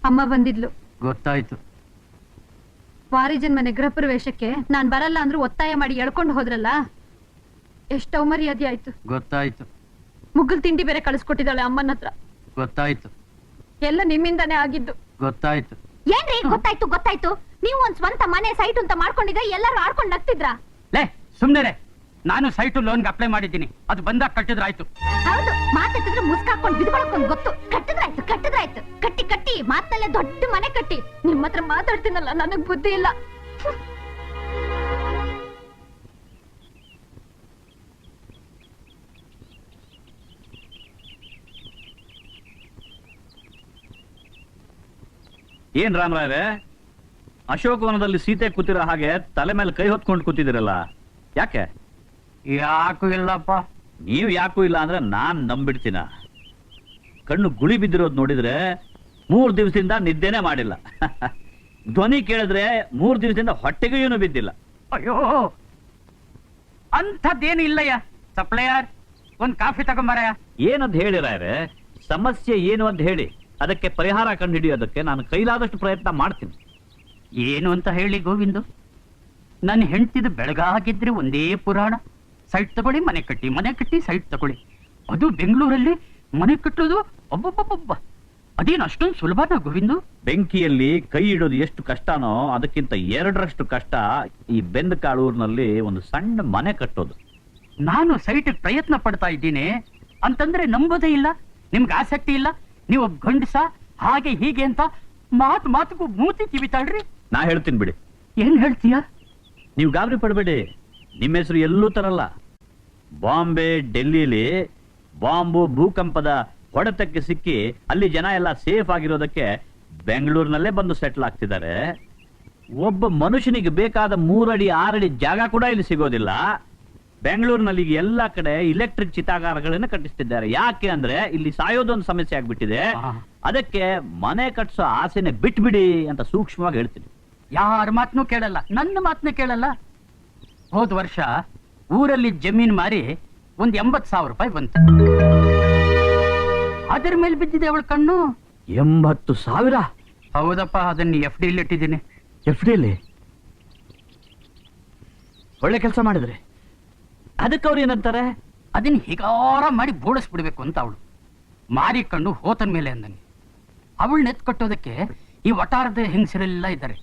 ಅಮ್ಮ ಬಂದಿದ್ಲು. ಗೊತ್ತಾಯ್ತು. ವಾರಿಜನ್ ಮನೆ ಗೃಹ ಪ್ರವೇಶಕ್ಕೆ ನಾನ್ ಬರಲ್ಲ ಅಂದ್ರೂ ಒತ್ತಾಯ ಮಾಡಿ ಎಳ್ಕೊಂಡು ಹೋದ್ರಲ್ಲ, ಎಷ್ಟು ಅವಮರ್ಯಾದೆ ಆಯ್ತು. ಗೊತ್ತಾಯ್ತು. ಮುಗ್ಗಲ್ ತಿಂಡಿ ಬೇರೆ ಕಳಿಸ್ಕೊಟ್ಟಿದ್ದಾಳೆ ಅಮ್ಮನ ಹತ್ರ. ಗೊತ್ತಾಯ್ತು. ಎಲ್ಲ ನಿಮ್ಮಿಂದಾನೇ ಆಗಿದ್ದು. ಗೊತ್ತಾಯ್ತು. ಏನ್ರಿ ಗೊತ್ತಾಯ್ತು ಗೊತ್ತಾಯ್ತು? ನೀವು ಒಂದ್ ಸ್ವಂತ ಮನೆ ಸೈಟ್ ಅಂತ ಮಾಡ್ಕೊಂಡಿದ್ರೆ ಎಲ್ಲರೂ ಆಡ್ಕೊಂಡು ನಗ್ತಿದ್ರ? ಲೇ ಸುಮ್ನೆ, ನಾನು ಸೈಟು ಲೋನ್ಗೆ ಅಪ್ಲೈ ಮಾಡಿದ್ದೀನಿ, ಅದು ಬಂದಾಗ ಕಟ್ಟಿದ್ರಾಯ್ತು. ಹೌದು, ಮಾತಾಡ್ತಿದ್ರೆ ಮುಸ್ಕಾಕೊಂಡು ಬಿದ್ಕೊಳಕೊಂಡ್ ಗೊತ್ತು. ಕಟ್ಟಿದ್ರಾಯ್ತು ಕಟ್ಟಿದ್ರಾಯ್ತು, ಕಟ್ಟಿ ಕಟ್ಟಿ ಮಾತಲ್ಲೇ ದೊಡ್ಡ ಮನೆ ಕಟ್ಟಿ. ನಿಮ್ ಹತ್ರ ಮಾತಾಡ್ತೀನಲ್ಲ, ನನಗ್ ಬುದ್ಧಿ ಇಲ್ಲ. ಏನ್ ರಾಮರಾಯರೇ, ಅಶೋಕವನದಲ್ಲಿ ಸೀತೆ ಕೂತಿರೋ ಹಾಗೆ ತಲೆ ಮೇಲೆ ಕೈ ಹೊತ್ಕೊಂಡು ಕೂತಿದಿರಲ್ಲ, ಯಾಕೆ? ಯಾಕೂ ಇಲ್ಲಪ್ಪ. ನೀವು ಯಾಕೂ ಇಲ್ಲ ಅಂದ್ರೆ ನಾನ್ ನಂಬಿಡ್ತೀನ. ಕಣ್ಣು ಗುಳಿ ಬಿದ್ದಿರೋದು ನೋಡಿದ್ರೆ 3 ದಿವಸದಿಂದ ನಿದ್ದೆನೆ ಮಾಡಿಲ್ಲ. ಧ್ವನಿ ಕೇಳಿದ್ರೆ 3 ದಿವಸದಿಂದ ಹೊಟ್ಟೆಗೂ ಬಿದ್ದಿಲ್ಲ. ಅಯ್ಯೋ, ಅಂಥದ್ದೇನು ಇಲ್ಲಯ್ಯ. ಸಪ್ಲೈಯರ್, ಒಂದ್ ಕಾಫಿ ತಗೊಂಬಾರಯ್ಯ. ಏನಂತ ಹೇಳಿರಾಯ್ರೆ, ಸಮಸ್ಯೆ ಏನು ಅಂತ ಹೇಳಿ ಅದಕ್ಕೆ ಪರಿಹಾರ ಕಂಡು ಹಿಡಿಯೋದಕ್ಕೆ ನಾನು ಕೈಲಾದಷ್ಟು ಪ್ರಯತ್ನ ಮಾಡ್ತೀನಿ. ಏನು ಅಂತ ಹೇಳಿ ಗೋವಿಂದು? ನನ್ನ ಹೆಂಡ್ತಿದು ಬೆಳಗಾಗಿದ್ರೆ ಒಂದೇ ಪುರಾಣ. ಸೈಟ್ ತಗೊಳ್ಳಿ, ಮನೆ ಕಟ್ಟಿ, ಮನೆ ಕಟ್ಟಿ ಸೈಟ್ ತಗೊಳ್ಳಿ. ಅದು ಬೆಂಗಳೂರಲ್ಲಿ ಮನೆ ಕಟ್ಟೋದು ಒಬ್ಬೊಬ್ಬೊಬ್ಬ, ಅದೇನು ಅಷ್ಟೊಂದು ಸುಲಭನಾ ಗೋವಿಂದು? ಬೆಂಕಿಯಲ್ಲಿ ಕೈ ಇಡೋದು ಎಷ್ಟು ಕಷ್ಟನೋ ಅದಕ್ಕಿಂತ 2ರಷ್ಟು ಕಷ್ಟ ಈ ಬೆಂದಕಾಳೂರಿನಲ್ಲಿ ಒಂದು ಸಣ್ಣ ಮನೆ ಕಟ್ಟೋದು. ನಾನು ಸೈಟ್ ಪ್ರಯತ್ನ ಪಡ್ತಾ ಇದ್ದೀನಿ ಅಂತಂದ್ರೆ ನಂಬೋದೇ ಇಲ್ಲ. ನಿಮ್ಗೆ ಆಸಕ್ತಿ ಇಲ್ಲ. ನೀವು ಗಂಡಸ ಹಾಗೆ ಹೀಗೆ ಅಂತ ಮಾತಿಗೂ ಮೂತಿ ಕಿವಿತಾಳ್ರಿ. ನಾ ಹೇಳ್ತೀನಿ ಬಿಡಿ. ಏನ್ ಹೇಳ್ತೀಯ? ನೀವು ಗಾಬರಿ ಪಡಬೇಡಿ, ನಿಮ್ಮ ಹೆಸರು ಎಲ್ಲೂ ತರಲ್ಲ. ಬಾಂಬೆ, ಡೆಲ್ಲಿಲಿ ಬಾಂಬು ಭೂಕಂಪದ ಹೊಡೆತಕ್ಕೆ ಸಿಕ್ಕಿ ಅಲ್ಲಿ ಜನ ಎಲ್ಲ ಸೇಫ್ ಆಗಿರೋದಕ್ಕೆ ಬೆಂಗಳೂರಿನಲ್ಲೇ ಬಂದು ಸೆಟ್ಲ್ ಆಗ್ತಿದ್ದಾರೆ. ಒಬ್ಬ ಮನುಷ್ಯನಿಗೆ ಬೇಕಾದ 3 ಅಡಿ 6 ಅಡಿ ಜಾಗ ಕೂಡ ಇಲ್ಲಿ ಸಿಗೋದಿಲ್ಲ. ಬೆಂಗಳೂರಿನಲ್ಲಿ ಎಲ್ಲ ಕಡೆ ಇಲೆಕ್ಟ್ರಿಕ್ ಚಿತಾಗಾರಗಳನ್ನ ಕಟ್ಟಿಸ್ತಿದ್ದಾರೆ. ಯಾಕೆ ಅಂದ್ರೆ ಇಲ್ಲಿ ಸಾಯೋದೊಂದು ಸಮಸ್ಯೆ ಆಗ್ಬಿಟ್ಟಿದೆ. ಅದಕ್ಕೆ ಮನೆ ಕಟ್ಸೋ ಆಸೆನೆ ಬಿಟ್ಬಿಡಿ ಅಂತ ಸೂಕ್ಷ್ಮವಾಗಿ ಹೇಳ್ತೀನಿ. ಯಾರ ಮಾತನ್ನು ಕೇಳಲ್ಲ, ನನ್ನ ಮಾತನ್ನ ಕೇಳಲ್ಲ. ಹೋದ ವರ್ಷ ಊರಲ್ಲಿ ಜಮೀನ್ ಮಾರಿ ಒಂದ್ 80,000 ರೂಪಾಯಿ ಬಂತು. ಅದರ ಮೇಲೆ ಬಿದ್ದಿದೆ ಅವಳ ಕಣ್ಣು. 80,000? ಹೌದಪ್ಪ, ಅದನ್ನ FD ಇಟ್ಟಿದ್ದೀನಿ. FD? ಒಳ್ಳೆ ಕೆಲಸ ಮಾಡಿದ್ರೆ. ಅದಕ್ಕೆ ಅವ್ರು ಏನಂತಾರೆ? ಅದನ್ನ ಹೀಗಾರ ಮಾಡಿ ಬೋಳಿಸ್ಬಿಡ್ಬೇಕು ಅಂತ ಅವಳು. ಮಾರಿ ಕಣ್ಣು ಹೋತನ್ ಮೇಲೆ ಅಂದನಿ. ಅವಳನ್ನ ಎತ್ಕಟ್ಟೋದಕ್ಕೆ ಈ ವಟಾರದ ಹೆಂಗಸರೆಲ್ಲ ಇದ್ದಾರೆ.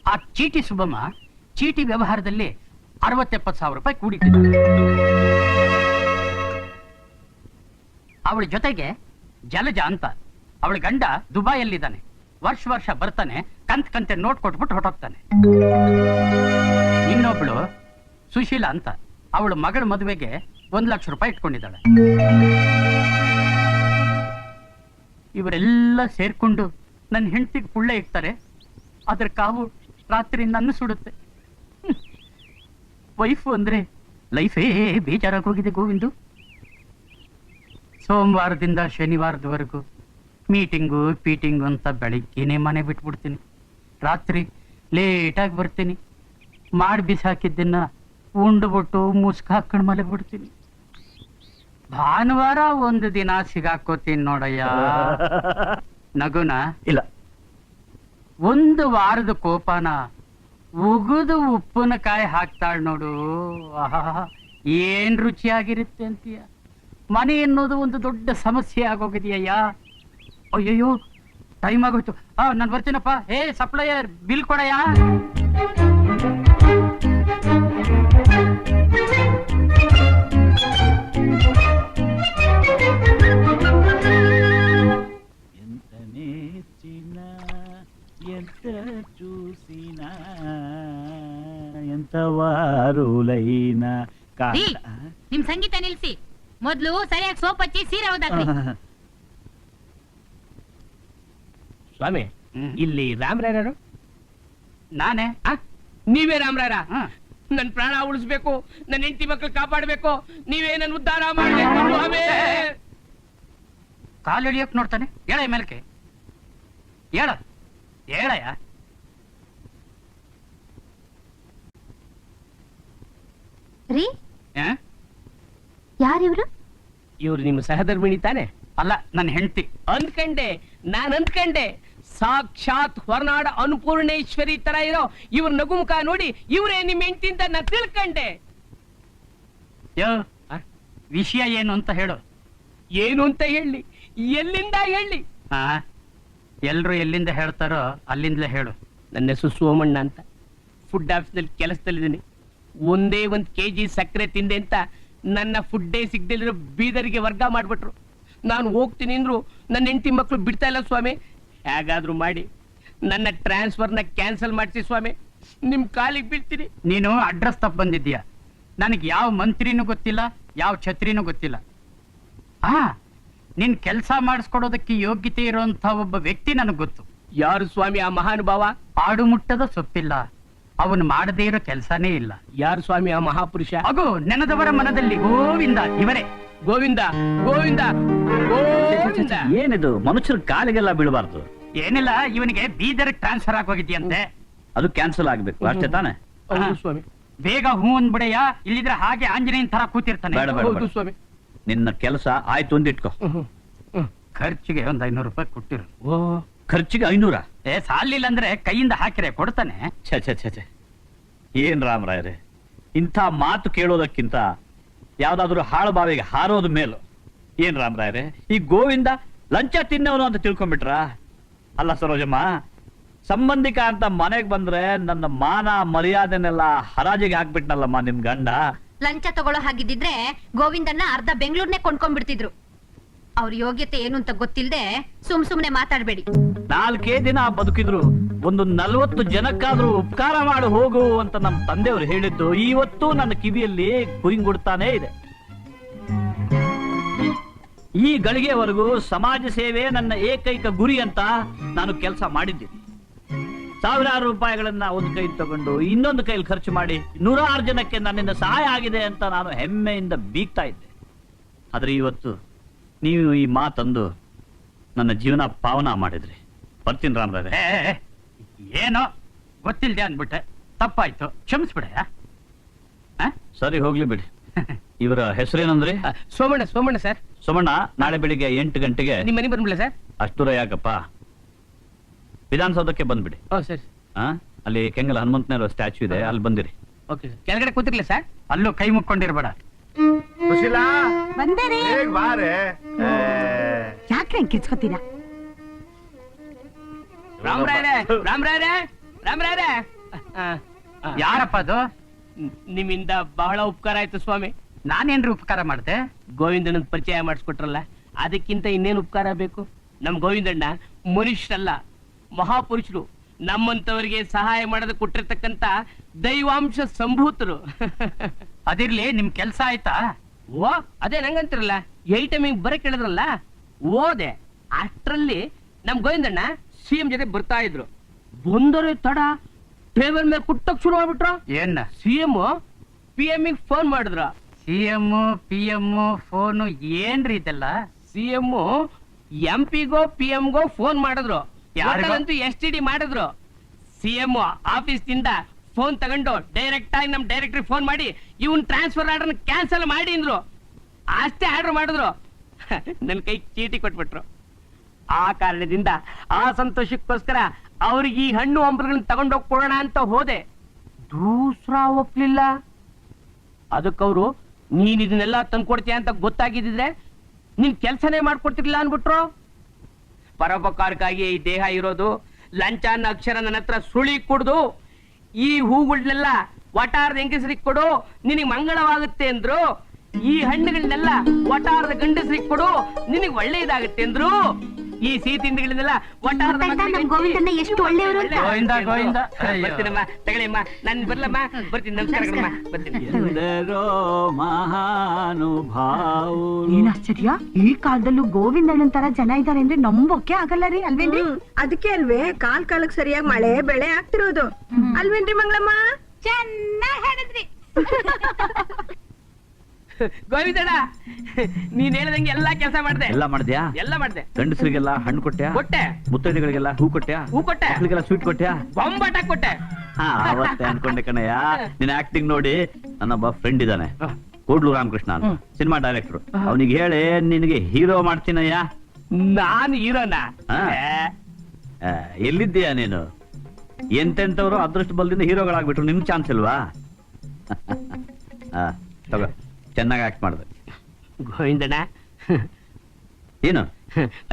ಆ ಚೀಟಿ ಸುಬ್ಬಮ್ಮ ಚೀಟಿ ವ್ಯವಹಾರದಲ್ಲಿ 60-70,000 ರೂಪಾಯಿ ಕೂಡಿಟ್ಟಿದ್ದಾರೆ. ಅವಳ ಜೊತೆಗೆ ಜಲಜ ಅಂತ ಅವಳ ಗಂಡ ದುಬೈಯಲ್ಲಿದ್ದಾನೆ. ವರ್ಷ ಬರ್ತಾನೆ, ಕಂತೆ ನೋಟ್ ಕೊಟ್ಬಿಟ್ಟು ಹೊರಟೋಗ್ತಾನೆ. ಇನ್ನೊಬ್ಳು ಸುಶೀಲಾ ಅಂತ ಅವಳ ಮಗಳ ಮದುವೆಗೆ 1 ಲಕ್ಷ ರೂಪಾಯಿ ಇಟ್ಕೊಂಡಿದ್ದಾಳೆ. ಇವರೆಲ್ಲ ಸೇರ್ಕೊಂಡು ನನ್ನ ಹೆಂಡತಿಗೆ ಪುಳ್ಳೆ ಇಡ್ತಾರೆ. ಅದ್ರ ಕಾವು ರಾತ್ರಿ ನನ್ನ ಸುಡುತ್ತೆ. ವೈಫು ಅಂದ್ರೆ ಲೈಫೇ ಬೇಜಾರಾಗೋಗಿದೆ ಗೋವಿಂದು. ಸೋಮವಾರದಿಂದ ಶನಿವಾರದವರೆಗೂ ಮೀಟಿಂಗು ಪೀಟಿಂಗು ಅಂತ ಬೆಳಿಗ್ಗೆನೆ ಮನೆ ಬಿಟ್ಬಿಡ್ತೀನಿ. ರಾತ್ರಿ ಲೇಟಾಗಿ ಬರ್ತೀನಿ. ಮಾಡಿ ಬಿಸಾಕಿದ್ದನ್ನ ಉಂಡುಬಿಟ್ಟು ಮುಸ್ಕ ಹಾಕೊಂಡು ಮಲೆ ಬಿಡ್ತೀನಿ. ಭಾನುವಾರ ಒಂದು ದಿನ ಸಿಗಾಕೋತೀನಿ ನೋಡಯ್ಯ. ನಗುನ ಇಲ್ಲ. 1 ವಾರದ ಕೋಪನ ಉಗುದು ಉಪ್ಪಿನಕಾಯಿ ಹಾಕ್ತಾಳ್ ನೋಡು. ಆಹಾ, ಏನ್ ರುಚಿಯಾಗಿರುತ್ತೆ ಅಂತೀಯ. ಮನೆ ಅನ್ನೋದು ಒಂದು ದೊಡ್ಡ ಸಮಸ್ಯೆ ಆಗೋಗಿದೆಯಯ್ಯ. ಅಯ್ಯಯ್ಯೋ, ಟೈಮ್ ಆಗೋಯ್ತು. ನಾನು ಬರ್ತೀನಪ್ಪ. Supplier, bill ಕೊಡಯ್ಯ. ನಿಮ್ ಸಂಗೀತ ನಿಲ್ಸಿ. ಮೊದ್ಲು ಸರಿಯಾಗಿ ಸೋಪ್ ಹಚ್ಚಿ ಸೀರೆ ಹೋದಾಕ್ರಿ. ಸ್ವಾಮಿ, ಇಲ್ಲಿ ರಾಮರಾಯರು? ನಾನೇ. ನೀವೇ ರಾಮರಾಯರ? ನನ್ ಪ್ರಾಣ ಉಳಿಸ್ಬೇಕು, ನನ್ನ ಹೆಂಡತಿ ಮಕ್ಕಳು ಕಾಪಾಡ್ಬೇಕು, ನೀವೇ ನನ್ನ ಉದ್ಧಾರ ಮಾಡ್ಬೇಕು. ಕಾಲು ಹಿಡಿಯೋಕ್ ನೋಡ್ತಾನೆ. ಹೇಳ ಮೇಲಕ್ಕೆ, ಹೇಳಯ್ಯ. ರೀ, ಯಾರಿವ್ರು? ಇವ್ರು ನಿಮ್ಮ ಸಹಧರ್ಮಿಣಿ ತಾನೆ? ಅಲ್ಲ, ನನ್ನ ಹೆಂಡತಿ. ಅಂದ್ಕಂಡೆ, ನಾನ್ ಅಂದ್ಕಂಡೆ. ಸಾಕ್ಷಾತ್ ಹೊರನಾಡ ಅನ್ನಪೂರ್ಣೇಶ್ವರಿ ತರ ಇರೋ ಇವ್ರ ನಗುಮುಖ ನೋಡಿ ಇವ್ರೇ ನಿಮ್ ಹೆಂಡತಿ ಅಂತ ನಾ ತಿಳ್ಕಂಡೆ. ಯೋ ವಿಷಯ ಏನು ಅಂತ ಹೇಳು. ಏನು ಅಂತ ಹೇಳಿ, ಎಲ್ಲಿಂದ ಹೇಳಿ? ಹಾ, ಎಲ್ರು ಎಲ್ಲಿಂದ ಹೇಳ್ತಾರೋ ಅಲ್ಲಿಂದಲೇ ಹೇಳು. ನನ್ನ ಹೆಸರು ಸೋಮಣ್ಣ ಅಂತ, ಫುಡ್ ಆಫೀಸ್ನಲ್ಲಿ ಕೆಲಸದಲ್ಲಿದ್ದೀನಿ. ಒಂದೇ 1 kg ಸಕ್ಕರೆ ತಿಂದೆ ಅಂತ ನನ್ನ ಫುಡ್ಡೇ ಸಿಗ್ದಿಲ್ಲಿರೋ ಬೀದರಿಗೆ ವರ್ಗ ಮಾಡ್ಬಿಟ್ರು. ನಾನು ಹೋಗ್ತೀನಿ ಅಂದ್ರು ನನ್ನ ಹೆಂಡತಿ ಮಕ್ಕಳು ಬಿಡ್ತಾ ಇಲ್ಲ ಸ್ವಾಮಿ. ಹೇಗಾದ್ರೂ ಮಾಡಿ ನನ್ನ ಟ್ರಾನ್ಸ್ಫರ್ನ ಕ್ಯಾನ್ಸಲ್ ಮಾಡಿಸಿ ಸ್ವಾಮಿ, ನಿಮ್ ಕಾಲಿಗೆ ಬೀಳ್ತೀನಿ. ನೀನು ಅಡ್ರೆಸ್ ತಪ್ಪು ಬಂದಿದ್ದೀಯ. ನನಗೆ ಯಾವ ಮಂತ್ರಿನೂ ಗೊತ್ತಿಲ್ಲ, ಯಾವ ಛತ್ರಿನೂ ಗೊತ್ತಿಲ್ಲ. ಹಾ, ನಿನ್ ಕೆಲಸ ಮಾಡಿಸ್ಕೊಡೋದಕ್ಕೆ ಯೋಗ್ಯತೆ ಇರುವಂತ ಒಬ್ಬ ವ್ಯಕ್ತಿ ನನಗೆ ಗೊತ್ತು. ಯಾರು ಸ್ವಾಮಿ ಆ ಮಹಾನುಭಾವ? ಆಡು ಮುಟ್ಟದ ಸೊಪ್ಪಿಲ್ಲ, ಅವನು ಮಾಡದೇ ಇರೋ ಕೆಲಸನೇ ಇಲ್ಲ. ಯಾರು ಸ್ವಾಮಿ ಆ ಮಹಾಪುರುಷ? ಅಗೋ ನೆನದವರ ಮನದಲ್ಲಿ ಗೋವಿಂದ, ಇವರೇ ಗೋವಿಂದ ಗೋವಿಂದ ಗೋವಿಂದ. ಏನಿದು, ಮನುಷ್ಯರ ಕಾಲಿಗೆಲ್ಲ ಬೀಳಬಾರ್ದು. ಏನಿಲ್ಲ, ಇವನಿಗೆ ಬೀದರ್ ಟ್ರಾನ್ಸ್ಫರ್ ಆಗೋಗಿದ್ಯಂತೆ. ಅದು ಕ್ಯಾನ್ಸಲ್ ಆಗ್ಬೇಕು ಅಷ್ಟೇ ತಾನೆ? ಹೌದು ಸ್ವಾಮಿ. ಬೇಗ ಹೂ ಅಂದ್ಬಿಡೆಯ, ಇಲ್ಲಿದ್ರೆ ಹಾಗೆ ಆಂಜನೇಯನ್ ತರ ಕೂತಿರ್ತಾನೆ. ಬೇಡ, ಬೇಡ, ಹೌದು ಬೇಡ. ಸ್ವಾಮಿ. ನಿನ್ನ ಕೆಲಸ ಆಯ್ತು ಅಂದಿಟ್ಕೋ. ಖರ್ಚಿಗೆ ಒಂದ್ 500 ರೂಪಾಯಿ ಕೊಟ್ಟಿರು. ಓ, ಖರ್ಚಿಗೆ 500? ಸಾಲಿಲ್ಲ ಅಂದ್ರೆ ಕೈಯಿಂದ ಹಾಕಿರೆ ಕೊಡ್ತಾನೆ. ಛೆ ಛೆ ಛೆ ಛೆ. ಏನ್ ರಾಮರಾಯರೇ, ಇಂಥ ಮಾತು ಕೇಳೋದಕ್ಕಿಂತ ಯಾವ್ದಾದ್ರು ಹಾಳು ಬಾವಿಗೆ ಹಾರೋದು ಮೇಲು. ಏನ್ ರಾಮರಾಯರೇ, ಈ ಗೋವಿಂದ ಲಂಚ ತಿನ್ನವನು ಅಂತ ತಿಳ್ಕೊಂಡ್ಬಿಟ್ರ? ಅಲ್ಲ ಸರೋಜಮ್ಮ, ಸಂಬಂಧಿಕ ಅಂತ ಮನೆಗೆ ಬಂದ್ರೆ ನನ್ನ ಮಾನ ಮರ್ಯಾದೆನೆಲ್ಲ ಹರಾಜಿಗೆ ಹಾಕ್ಬಿಟ್ನಲ್ಲಮ್ಮ ನಿಮ್ ಗಂಡ. ಲಂಚ ತಗೊಳ್ಳೋ ಹಾಗಿದ್ದಿದ್ರೆ ಗೋವಿಂದನ್ನ ಅರ್ಧ ಬೆಂಗಳೂರ್ನೇ ಕೊಂಡ್ಕೊಂಡ್ಬಿಡ್ತಿದ್ರು. ಅವ್ರ ಯೋಗ್ಯತೆ ಏನು ಅಂತ ಗೊತ್ತಿಲ್ಲದೆ ಸುಮ್ನೆ ಮಾತಾಡ್ಬೇಡಿ. 4 ದಿನ ಬದುಕಿದ್ರು ಒಂದು 40 ಜನಕ್ಕಾದ್ರೂ ಉಪಕಾರ ಮಾಡಿ ಹೋಗು ಅಂತ ನಮ್ಮ ತಂದೆಯವರು ಹೇಳಿದ್ದು ಇವತ್ತು ನನ್ನ ಕಿವಿಯಲ್ಲಿ ಕುರಿಂಗುಡ್ತಾನೇ ಇದೆ. ಈ ಗಳಿಗೆವರೆಗೂ ಸಮಾಜ ಸೇವೆ ನನ್ನ ಏಕೈಕ ಗುರಿ ಅಂತ ನಾನು ಕೆಲಸ ಮಾಡಿದ್ದೀನಿ. ಸಾವಿರಾರು ರೂಪಾಯಿಗಳನ್ನ ಒಂದು ಕೈ ತಗೊಂಡು ಇನ್ನೊಂದು ಕೈಲಿ ಖರ್ಚು ಮಾಡಿ 106 ಜನಕ್ಕೆ ನನ್ನಿಂದ ಸಹಾಯ ಆಗಿದೆ ಅಂತ ನಾನು ಹೆಮ್ಮೆಯಿಂದ ಬೀಗ್ತಾ ಇದ್ದೆ. ಆದ್ರೆ ಇವತ್ತು ನೀವು ಈ ಮಾತಂದು ನನ್ನ ಜೀವನ ಪಾವನ ಮಾಡಿದ್ರಿ. ಬರ್ತೀನಿ ರಾಮರಾಯರೇ. ಏನೋ ಗೊತ್ತಿಲ್ದೆ ಅಂದ್ಬಿಟ್ಟೆ, ತಪ್ಪಾಯ್ತು, ಕ್ಷಮಿಸ್ಬಿಡ. ಸರಿ, ಹೋಗ್ಲಿ ಬಿಡಿ. ಇವರ ಹೆಸರೇನಂದ್ರಿ? ಸೋಮಣ್ಣ. ಸೋಮಣ್ಣ ಸರ್. ಸೋಮಣ್ಣ, ನಾಳೆ ಬೆಳಿಗ್ಗೆ 8 ಗಂಟೆಗೆ ನಿಮ್ಮ ಮನೆ ಬಂದ್ಬಿಡ್ಲ ಸರ್? ಅಷ್ಟೂರ ಯಾಕಪ್ಪ, ವಿಧಾನಸೌಧಕ್ಕೆ ಬಂದ್ಬಿಡಿ. ಓ ಸರಿ. ಅಲ್ಲಿ ಕೆಂಗಲ್ ಹನುಮಂತನೇರ ಸ್ಟ್ಯಾಚ್ಯೂ ಇದೆ, ಅಲ್ಲಿ ಬಂದಿರಿ. Okay sir. ಕೆಳಗಡೆ ಕೂತಿರ್ಲ ಸರ್? ಅಲ್ಲೂ ಕೈ ಮುಕ್ಕೊಂಡಿರ್ಬೇಡ. ಬಂದೇರಿ. ಯಾಕ್ರೆ ಕಿರ್ಚ್ಕೊತೀರಾ? ರಾಮರಾಯರೇ, ರಾಮರಾಯರೇ, ರಾಮರಾಯರೇ. ಯಾರಪ್ಪ ಅದು? ನಿಮ್ಮಿಂದ ಬಹಳ ಉಪಕಾರ ಆಯ್ತು ಸ್ವಾಮಿ. ನಾನೇನ್ರಿ ಉಪಕಾರ ಮಾಡ್ದೆ? ಗೋವಿಂದನ ಪರಿಚಯ ಮಾಡಿಸ್ಕೊಟ್ರಲ್ಲ, ಅದಕ್ಕಿಂತ ಇನ್ನೇನು ಉಪಕಾರ ಬೇಕು? ನಮ್ ಗೋವಿಂದಣ್ಣ ಮನುಷ್ಯರಲ್ಲ, ಮಹಾಪುರುಷರು. ನಮ್ಮಂತವರಿಗೆ ಸಹಾಯ ಮಾಡದ ಕೊಟ್ಟಿರ್ತಕ್ಕಂತ ದೈವಾಂಶ ಸಂಭೂತರು. ಅದಿರ್ಲಿ, ನಿಮ್ ಕೆಲ್ಸ ಆಯ್ತಾ? ಓ, ಅದೇ ನಂಗಂತಿರಲ್ಲ, ಐಟಮಿಗೆ ಬರ ಕೇಳಿದ್ರಲ್ಲ, ಓದೆ. ಅಷ್ಟ್ರಲ್ಲಿ ನಮ್ ಗೋವಿಂದಣ್ಣ CM ಜೊತೆ ಬರ್ತಾ ಇದ್ರು. ಬಂದರೆ ತಡ ಟೇಬಲ್ ಮೇಲೆ ಕುಟ್ಟಕ್ ಶುರು ಮಾಡ್ಬಿಟ್ರ. ಏನ್ CM PM ಫೋನ್ ಮಾಡಿದ್ರ. CM PM ಫೋನು ಏನ್ರಿ ಇದೆಲ್ಲ? CM MP ಗೋ PM ಗೋ ಫೋನ್ ಮಾಡಿದ್ರು. ಯಾರಿಗೋ? ಯಾರಿಗಂತೂ STD ಮಾಡಿದ್ರು. CM ಆಫೀಸ್ ನಿಂದ ಫೋನ್ ತಗೊಂಡು ಡೈರೆಕ್ಟ್ ಆಗಿ ನಮ್ ಡೈರೆಕ್ಟರ್ ಫೋನ್ ಮಾಡಿ ಇವನ್ ಟ್ರಾನ್ಸ್ಫರ್ ಆರ್ಡರ್ ಕ್ಯಾನ್ಸಲ್ ಮಾಡಿ ಅಂದ್ರು. ಅಷ್ಟೇ ಆರ್ಡರ್ ಮಾಡಿದ್ರು. ನನ್ ಕೈ ಚೀಟಿ ಕೊಟ್ಬಿಟ್ರು. ಆ ಕಾರಣದಿಂದ ಆ ಸಂತೋಷಕ್ಕೋಸ್ಕರ ಅವ್ರಿಗೆ ಈ ಹಣ್ಣು ಹಂಪಲುಗಳನ್ನ ತಗೊಂಡೋಗಿ ಕೊಡೋಣ ಅಂತ ಹೋದೆ. ದೂಸ್ರಾ ಒಪ್ಲಿಲ್ಲ. ಅದಕ್ಕವ್ರು ನೀನ್ ಇದನ್ನೆಲ್ಲ ತಂದ್ಕೊಡ್ತೀಯ ಅಂತ ಗೊತ್ತಾಗಿದ್ದಿದ್ರೆ ನೀನ್ ಕೆಲ್ಸನೇ ಮಾಡ್ಕೊಡ್ತಿರ್ಲಿಲ್ಲ ಅನ್ಬಿಟ್ರು. ಪರೋಪಕಾರಕ್ಕಾಗಿ ಈ ದೇಹ ಇರೋದು. ಲಂಚ ಅನ್ನೋ ಅಕ್ಷರ ನನ್ನ ಹತ್ರ ಸುಳಿ ಕುಡ್ದು ಈ ಹೂಗಳನ್ನೆಲ್ಲ ವಟಾರದ ಹೆಂಗಸರಿಗೆ ಕೊಡು, ನಿನಗೆ ಮಂಗಳವಾಗುತ್ತೆ ಅಂದ್ರು. ಈ ಹಣ್ಣುಗಳನ್ನೆಲ್ಲ ವಟಾರದ ಗಂಡಸರಿಗೆ ಕೊಡು, ನಿನಗೆ ಒಳ್ಳೆಯದಾಗುತ್ತೆ ಅಂದ್ರು. ಈ ಸಿಹಿ ತಿಂಡಿಗಳನ್ನೆಲ್ಲ ವಟಾರದ ಗೋವಿಂದಣ್ಣ ಎಷ್ಟು ಒಳ್ಳೆಯವರು ಅಂತ. ಗೋವಿಂದ ಗೋವಿಂದ. ಬರ್ತೀನಮ್ಮ, ತಗೊಳ್ಳಿಮ್ಮ, ನಾನು ಬರ್ಲಮ್ಮ, ಬರ್ತೀನಿ. ನಮಸ್ಕಾರಗಳಮ್ಮ, ಬರ್ತೀನಿ. ಎಂದರೋ ಮಹಾನುಭಾವು. ಏನ್ ಆಶ್ಚರ್ಯ, ಈ ಕಾಲದಲ್ಲೂ ಗೋವಿಂದಣ್ಣನ್ ತರ ಜನ ಇದಾರೆ ಅಂದ್ರೆ ನಂಬೋಕೆ ಆಗಲ್ಲ ರೀ, ಅಲ್ವೇನ್ರಿ? ಅದಕ್ಕೆ ಅಲ್ವೇ ಕಾಲಕ್ಕೆ ಸರಿಯಾಗಿ ಮಳೆ ಬೆಳೆ ಆಗ್ತಿರೋದು, ಅಲ್ವೇನ್ರಿ ಮಂಗಳಮ್ಮ? ಚೆನ್ನಾಗಿ ಹೇಳಿದ್ರಿ. ಗೋವಿಂದಣ್ಣ, ನೀನ್ ಹೇಳ್ದಂಗೆ ಎಲ್ಲಾ ಕೆಲಸ ಮಾಡ್ದೆ. ಎಲ್ಲ ಮಾಡ್ದ್ಯಾ? ಎಲ್ಲ ಮಾಡ್ದೆ. ಗಂಡಸರಿಗೆಲ್ಲ ಹಣ್ಣು ಕೊಟ್ಟ್ಯಾ? ಕೊಟ್ಟೆ. ಮುತ್ತೈದೆಗಳಿಗೆಲ್ಲ ಹೂ ಕೊಟ್ಟ್ಯಾ? ಹೂ ಕೊಟ್ಟೆ. ಮಕ್ಕಳಿಗೆಲ್ಲ ಸ್ವೀಟ್ ಕೊಟ್ಟ್ಯಾ? ಬೊಂಬಾಟ ಕೊಟ್ಟೆ. ಅವತ್ತೇ ಅನ್ಕೊಂಡೆ ಕಣಯ್ಯ, ನಿನ್ನ ಆಕ್ಟಿಂಗ್ ನೋಡಿ ನನ್ನೊಬ್ಬ ಫ್ರೆಂಡ್ ಇದ್ದಾನೆ, ಕೋಡ್ಲು ರಾಮಕೃಷ್ಣ ಅಂತ, ಸಿನಿಮಾ ಡೈರೆಕ್ಟರ್. ಅವನಿಗೆ ಹೇಳಿ ನಿನಗೆ ಹೀರೋ ಮಾಡ್ತೀನಯ್ಯ. ನಾನು ಹೀರೋನ? ಎಲ್ಲಿದ್ದೀಯಾ ನೀನು? ಎಂತೆಂಥವ್ರು ಅದೃಷ್ಟ ಬಲದಿಂದ ಹೀರೋಗಳಾಗ್ಬಿಟ್ರು, ನಿಮ್ಗೆ ಚಾನ್ಸ್ ಇಲ್ವಾ? ತಗೋ, ಚೆನ್ನಾಗಿ ಆಕ್ಟ್ ಮಾಡಿದೆ. ಗೋವಿಂದಣ್ಣ, ಏನು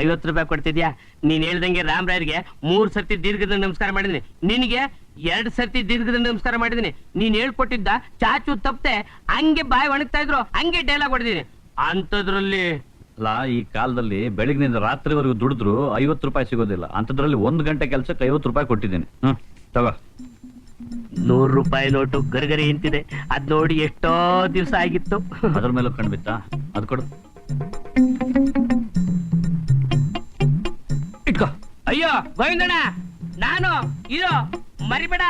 50 ರೂಪಾಯಿ ಕೊಡ್ತಿದ್ಯಾ? ನೀನ್ ಹೇಳ್ದಂಗೆ ರಾಮರಾಯರಿಗೆ 3 ಸರ್ತಿ ದೀರ್ಘದ ನಮಸ್ಕಾರ ಮಾಡಿದೀನಿ, ನಿನಗೆ 2 ಸರ್ತಿ ದೀರ್ಘದ ನಮಸ್ಕಾರ ಮಾಡಿದೀನಿ. ನೀನ್ ಹೇಳ್ಕೊಟ್ಟಿದ್ದ ಚಾಚು ತಪ್ಪತೆ ಹಂಗೆ ಬಾಯಿ ಒಣಗ್ತಾ ಇದ್ರು, ಹಂಗೆ ಡೈಲಾಗ್ ಹೊಡೆದೀನಿ. ಅಂತದ್ರಲ್ಲಿ ಅಲ್ಲ, ಈ ಕಾಲದಲ್ಲಿ ಬೆಳಗ್ಗಿನಿಂದ ರಾತ್ರಿವರೆಗೂ ದುಡಿದ್ರು 50 ರೂಪಾಯಿ ಸಿಗೋದಿಲ್ಲ. ಅಂಥದ್ರಲ್ಲಿ 1 ಗಂಟೆ ಕೆಲಸಕ್ಕೆ 50 ರೂಪಾಯಿ ಕೊಟ್ಟಿದ್ದೀನಿ. ತಗೋ. 100 ರೂಪಾಯಿ ನೋಟು ಗರಿಗರಿ ಇಂತಿದೆ, ಅದ್ ನೋಡಿ ಎಷ್ಟೋ ದಿವಸ ಆಗಿತ್ತು. ಅದ್ರ ಮೇಲೂ ಕಂಡ್ಬಿತ್ತಾ? ಅದು ಕೊಡು. ಇಟ್ಕೋ. ಅಯ್ಯೋ ಗೋವಿಂದಣ್ಣ, ನಾನು ಇರೋ ಮರಿಬೇಡ.